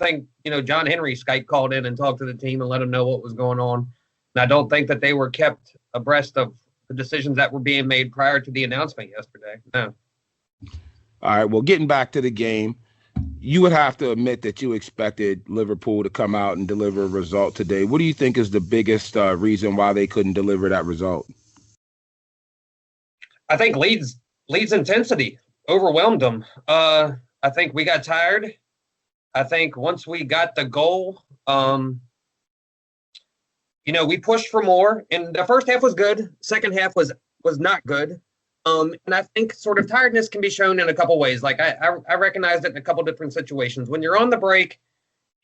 think, John Henry Skype called in and talked to the team and let them know what was going on. And I don't think that they were kept abreast of the decisions that were being made prior to the announcement yesterday. No. All right. Well, getting back to the game, you would have to admit that you expected Liverpool to come out and deliver a result today. What do you think is the biggest reason why they couldn't deliver that result? I think Leeds intensity overwhelmed them. I think we got tired. I think once we got the goal, we pushed for more. And the first half was good. Second half was not good. And I think sort of tiredness can be shown in a couple ways. Like I recognized it in a couple different situations. When you're on the break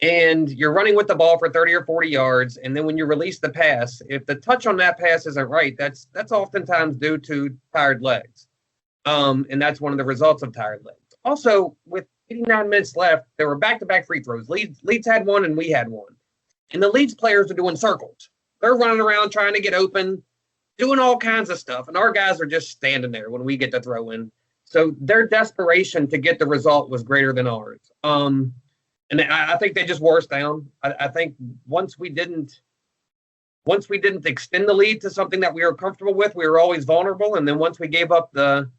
and you're running with the ball for 30 or 40 yards, and then when you release the pass, if the touch on that pass isn't right, that's oftentimes due to tired legs. And that's one of the results of tired legs. Also, with 89 minutes left, there were back-to-back free throws. Leeds had one and we had one. And the Leeds players are doing circles. They're running around trying to get open, doing all kinds of stuff. And our guys are just standing there when we get to throw in. So their desperation to get the result was greater than ours. And I think they just wore us down. I think once we didn't extend the lead to something that we were comfortable with, we were always vulnerable. And then once we gave up the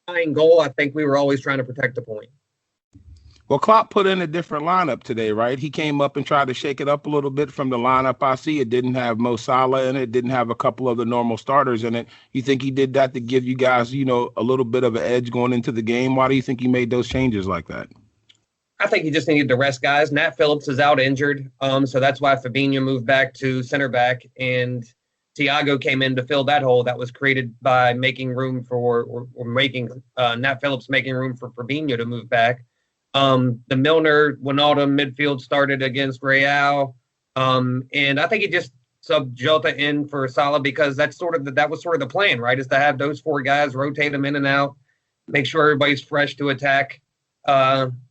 tying goal, I think we were always trying to protect the point. Well, Klopp put in a different lineup today, right? He came up and tried to shake it up a little bit from the lineup. I see it didn't have Mo Salah in it, didn't have a couple of the normal starters in it. You think he did that to give you guys, a little bit of an edge going into the game? Why do you think he made those changes like that? I think he just needed to rest guys. Nat Phillips is out injured, so that's why Fabinho moved back to center back, and Thiago came in to fill that hole that was created by making room for or making Nat Phillips making room for Fabinho to move back. The Milner Wijnaldum midfield started against Real, and I think he just subbed Jota in for Salah because that was sort of the plan, right? Is to have those four guys rotate them in and out, make sure everybody's fresh to attack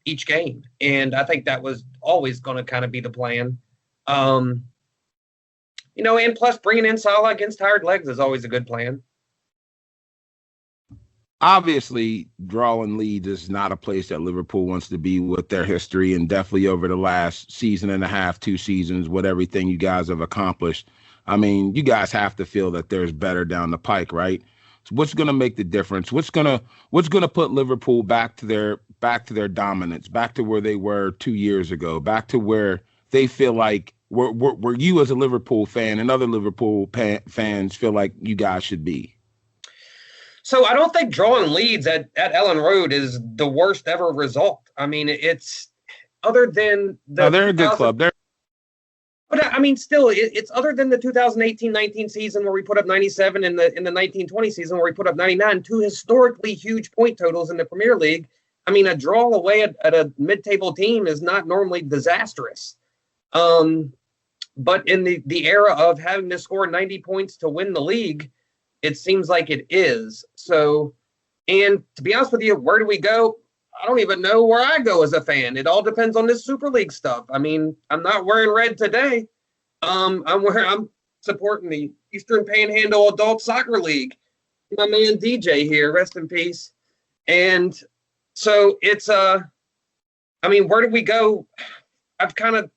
each game, and I think that was always going to kind of be the plan. And plus bringing in Salah against tired legs is always a good plan. Obviously, drawing Leeds is not a place that Liverpool wants to be with their history, and definitely over the last season and a half, 2 seasons, with everything you guys have accomplished. I mean, you guys have to feel that there's better down the pike, right? So what's going to make the difference? What's going to put Liverpool back to their dominance, back to where they were 2 years ago, back to where they feel like where you as a Liverpool fan and other Liverpool fans feel like you guys should be? So I don't think drawing Leeds at Ellen Road is the worst ever result. I mean, it's other than they're a good club. But I mean, still, it's other than the 2018-19 season where we put up 97 and in the 19-20 season where we put up 99, 2 historically huge point totals in the Premier League. I mean, a draw away at a mid-table team is not normally disastrous. But in the era of having to score 90 points to win the league, it seems like it is. So, and to be honest with you, where do we go? I don't even know where I go as a fan. It all depends on this Super League stuff. I mean, I'm not wearing red today. I'm supporting the Eastern Panhandle Adult Soccer League. My man DJ here, rest in peace. And so it's I mean, where do we go? I've kind of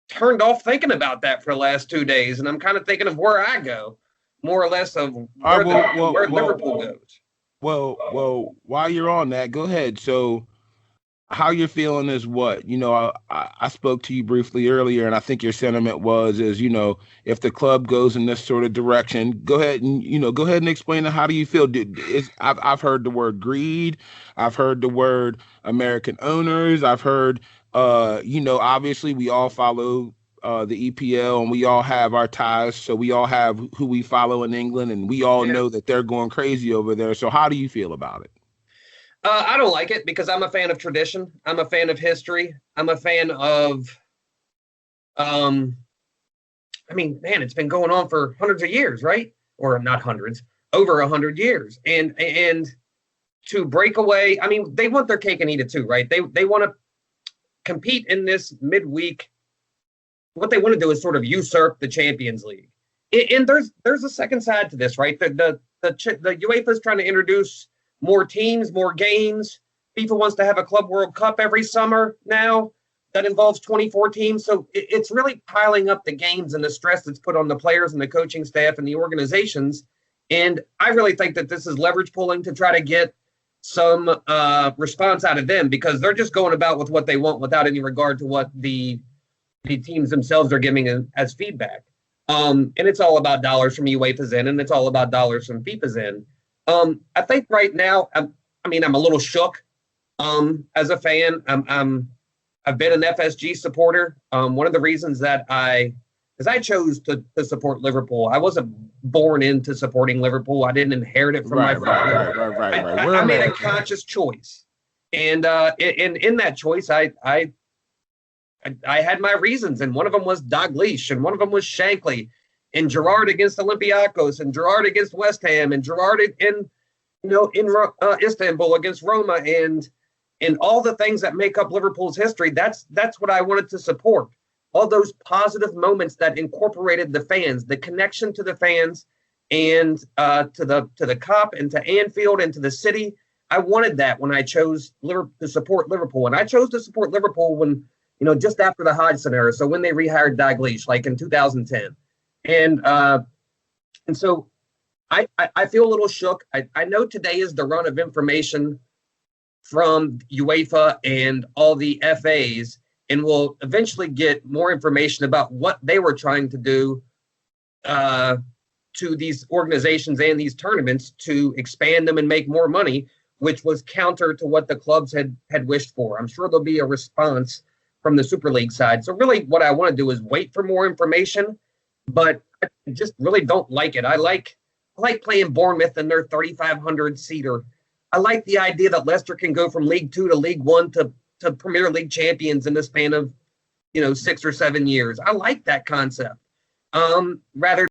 turned off thinking about that for the last 2 days, and I'm kind of thinking of where I go. More or less of where Liverpool goes. Well, while you're on that, go ahead. So how you're feeling is what? I spoke to you briefly earlier, and I think your sentiment was if the club goes in this sort of direction, go ahead and explain it. How do you feel? I've heard the word greed. I've heard the word American owners. I've heard, obviously we all follow the EPL, and we all have our ties, so we all have who we follow in England, and we all know that they're going crazy over there. So how do you feel about it? I don't like it because I'm a fan of tradition. I'm a fan of history. I'm a fan of, it's been going on for hundreds of years, right? Or not hundreds, over 100 years. And to break away, I mean, they want their cake and eat it too, right? They want to compete in this midweek. What they want to do is sort of usurp the Champions League. And there's a second side to this, right? The UEFA is trying to introduce more teams, more games. FIFA wants to have a Club World Cup every summer now. that involves 24 teams. So it's really piling up the games and the stress that's put on the players and the coaching staff and the organizations. And I really think that this is leverage pulling to try to get some response out of them, because they're just going about with what they want without any regard to what the teams themselves are giving as feedback. And it's all about dollars from UEFA's end, and it's all about dollars from FIFA's end. I think right now, I'm a little shook as a fan. I've been an FSG supporter. One of the reasons that I chose to support Liverpool. I wasn't born into supporting Liverpool. I didn't inherit it from my father. Right. I made a conscious choice, and in that choice, I had my reasons, and one of them was Dalglish, and one of them was Shankly, and Gerrard against Olympiacos, and Gerrard against West Ham, and Gerrard in Istanbul against Roma, and all the things that make up Liverpool's history. That's what I wanted to support. All those positive moments that incorporated the fans, the connection to the fans, and to the Kop and to Anfield and to the city. I wanted that when I chose to support Liverpool, and I chose to support Liverpool when, just after the Hodgson era. So when they rehired Dalglish, like in 2010, and so I feel a little shook. I know today is the run of information from UEFA and all the FAs, and we'll eventually get more information about what they were trying to do to these organizations and these tournaments to expand them and make more money, which was counter to what the clubs had wished for. I'm sure there'll be a response from the Super League side. So really what I want to do is wait for more information, but I just really don't like it. I like playing Bournemouth in their 3,500 seater. I like the idea that Leicester can go from League Two to League One to Premier League champions in the span of 6 or 7 years. I like that concept. Rather